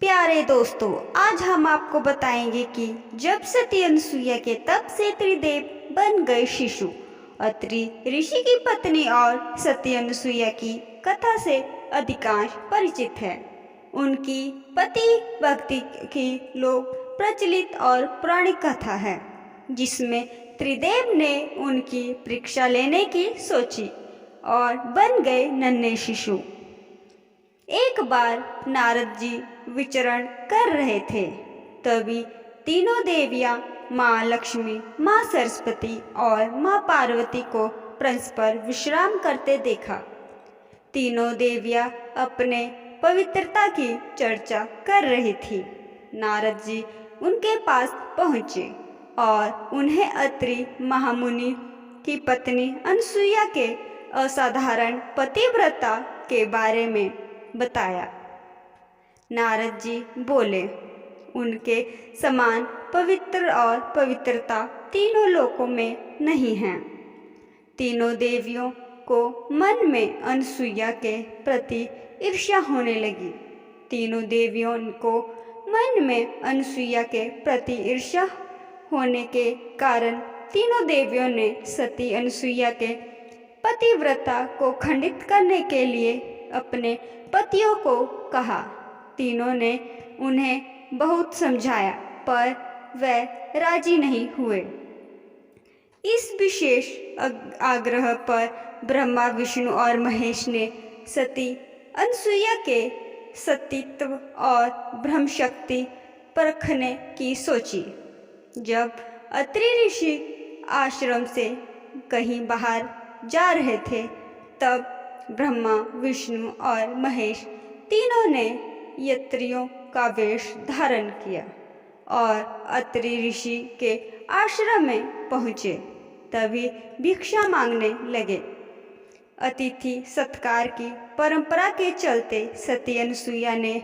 प्यारे दोस्तों, आज हम आपको बताएंगे कि जब सती अनसुईया के तप से त्रिदेव बन गए शिशु। अत्रि ऋषि की पत्नी और सती अनसुईया की कथा से अधिकांश परिचित है। उनकी पति भक्ति की लोक प्रचलित और पौराणिक कथा है, जिसमें त्रिदेव ने उनकी परीक्षा लेने की सोची और बन गए नन्हे शिशु। एक बार नारद जी विचरण कर रहे थे, तभी तीनों देवियां माँ लक्ष्मी, माँ सरस्वती और माँ पार्वती को परस्पर विश्राम करते देखा। तीनों देवियां अपने पवित्रता की चर्चा कर रही थी। नारद जी उनके पास पहुँचे और उन्हें अत्रि महामुनि की पत्नी अनसुईया के असाधारण पतिव्रता के बारे में बताया। नारद जी बोले, उनके समान पवित्र और पवित्रता तीनों लोकों में नहीं है। तीनों देवियों को मन में अनसुईया के प्रति ईर्ष्या होने लगी। तीनों देवियों को मन में अनसुईया के प्रति ईर्ष्या होने के कारण तीनों देवियों ने सती अनसुईया के पतिव्रता को खंडित करने के लिए अपने पतियों को कहा। तीनों ने उन्हें बहुत समझाया, पर वे राजी नहीं हुए। इस विशेष आग्रह पर ब्रह्मा, विष्णु और महेश ने सती अनसुईया के सतीत्व और ब्रह्म शक्ति परखने की सोची। जब अत्रि ऋषि आश्रम से कहीं बाहर जा रहे थे, तब ब्रह्मा, विष्णु और महेश तीनों ने यत्रियों का वेश धारण किया और अत्रि ऋषि के आश्रम में पहुँचे। तभी भिक्षा मांगने लगे। अतिथि सत्कार की परंपरा के चलते सती अनसुईया ने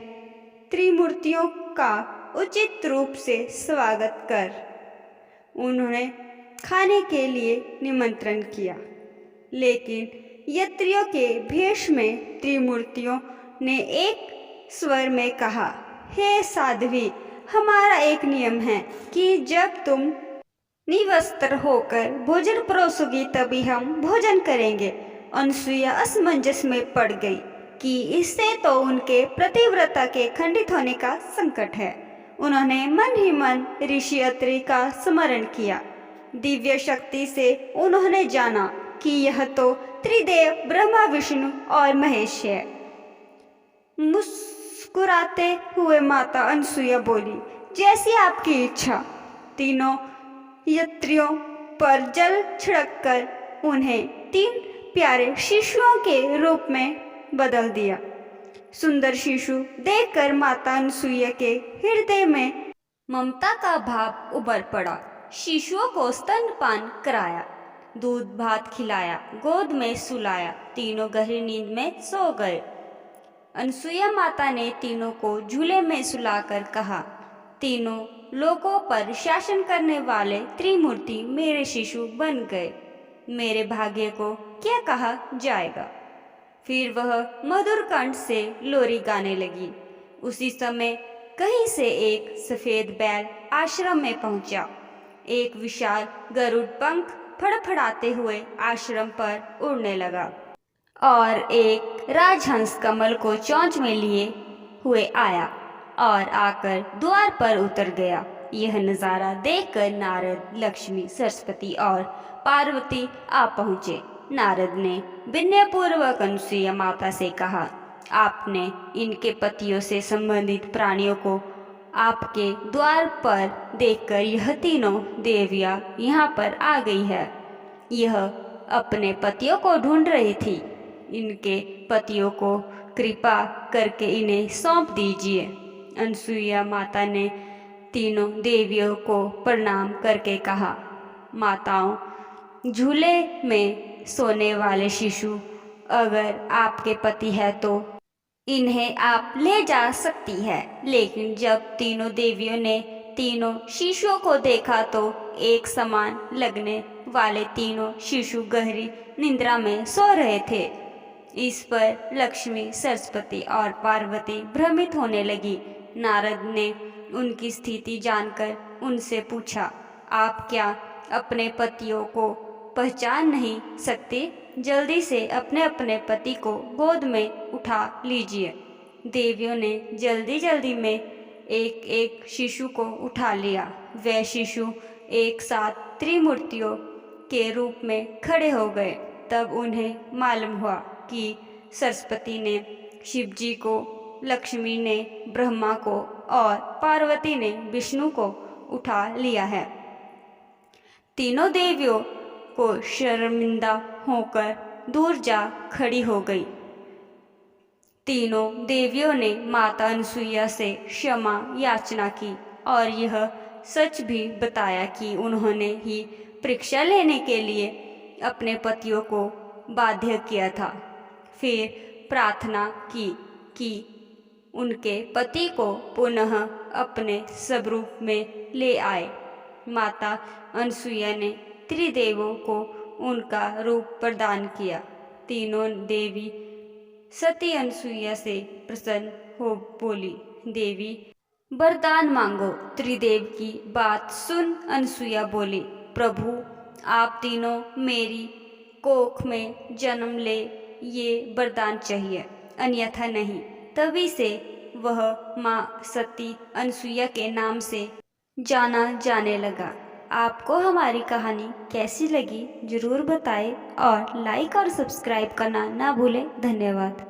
त्रिमूर्तियों का उचित रूप से स्वागत कर उन्होंने खाने के लिए निमंत्रण किया, लेकिन यत्रियों के भेष में त्रिमूर्तियों ने एक स्वर में कहा, हे साध्वी, हमारा एक नियम है कि जब तुम निवस्त्र होकर भोजन परोसोगी तभी हम भोजन करेंगे। अनसुईया असमंजस में पड़ गई कि इससे तो उनके प्रतिव्रता के खंडित होने का संकट है। उन्होंने मन ही मन ऋषि अत्रि का स्मरण किया। दिव्य शक्ति से उन्होंने जाना कि यह तो त्रिदेव ब्रह्मा, विष्णु और महेश है। मुस्कुराते हुए माता अनसुईया बोली, जैसी आपकी इच्छा। तीनों यत्रियों पर जल छिड़ककर उन्हें 3 प्यारे शिशुओं के रूप में बदल दिया। सुंदर शिशु देखकर माता अनसुईया के हृदय में ममता का भाव उभर पड़ा। शिशुओं को स्तनपान कराया, दूध भात खिलाया, गोद में सुलाया। तीनों गहरी नींद में सो गए। अनसुईया माता ने तीनों को झूले में सुलाकर कहा, तीनों लोगों पर शासन करने वाले त्रिमूर्ति मेरे शिशु बन गए। मेरे भाग्य को क्या कहा जाएगा। फिर वह मधुर कंठ से लोरी गाने लगी। उसी समय कहीं से एक सफेद बैल आश्रम में पहुंचा। एक विशाल गरुड़ पंख फड़फड़ाते हुए आश्रम पर उड़ने लगा और एक राजहंस कमल को चोंच में लिए हुए आया और आकर द्वार पर उतर गया। यह नज़ारा देखकर नारद, लक्ष्मी, सरस्वती और पार्वती आ पहुँचे। नारद ने विनयपूर्वक अनसुईया माता से कहा, आपने इनके पतियों से संबंधित प्राणियों को आपके द्वार पर देखकर यह तीनों देवियां यहाँ पर आ गई है। यह अपने पतियों को ढूंढ रही थी। इनके पतियों को कृपा करके इन्हें सौंप दीजिए। अनसुईया माता ने तीनों देवियों को प्रणाम करके कहा, माताओं, झूले में सोने वाले शिशु अगर आपके पति है तो इन्हें आप ले जा सकती है। लेकिन जब तीनों देवियों ने तीनों शिशुओं को देखा तो एक समान लगने वाले तीनों शिशु गहरी निद्रा में सो रहे थे। इस पर लक्ष्मी, सरस्वती और पार्वती भ्रमित होने लगी। नारद ने उनकी स्थिति जानकर उनसे पूछा, आप क्या अपने पतियों को पहचान नहीं सकते? जल्दी से अपने अपने पति को गोद में उठा लीजिए। देवियों ने जल्दी जल्दी में एक एक शिशु को उठा लिया। वह शिशु एक साथ त्रिमूर्तियों के रूप में खड़े हो गए। तब उन्हें मालूम हुआ कि सरस्वती ने शिव जी को, लक्ष्मी ने ब्रह्मा को और पार्वती ने विष्णु को उठा लिया है। तीनों देवियों को शर्मिंदा होकर दूर जा खड़ी हो गई। तीनों देवियों ने माता अनसुईया से क्षमा याचना की और यह सच भी बताया कि उन्होंने ही परीक्षा लेने के लिए अपने पतियों को बाध्य किया था। फिर प्रार्थना की कि उनके पति को पुनः अपने स्वरूप में ले आए। माता अनसुईया ने त्रिदेवों को उनका रूप प्रदान किया। तीनों देवी सती अनसुईया से प्रसन्न हो बोली, देवी वरदान मांगो। त्रिदेव की बात सुन अनसुईया बोली, प्रभु आप तीनों मेरी कोख में जन्म ले, ये वरदान चाहिए, अन्यथा नहीं। तभी से वह माँ सती अनसुईया के नाम से जाना जाने लगा। आपको हमारी कहानी कैसी लगी जरूर बताएं और लाइक और सब्सक्राइब करना ना भूलें। धन्यवाद।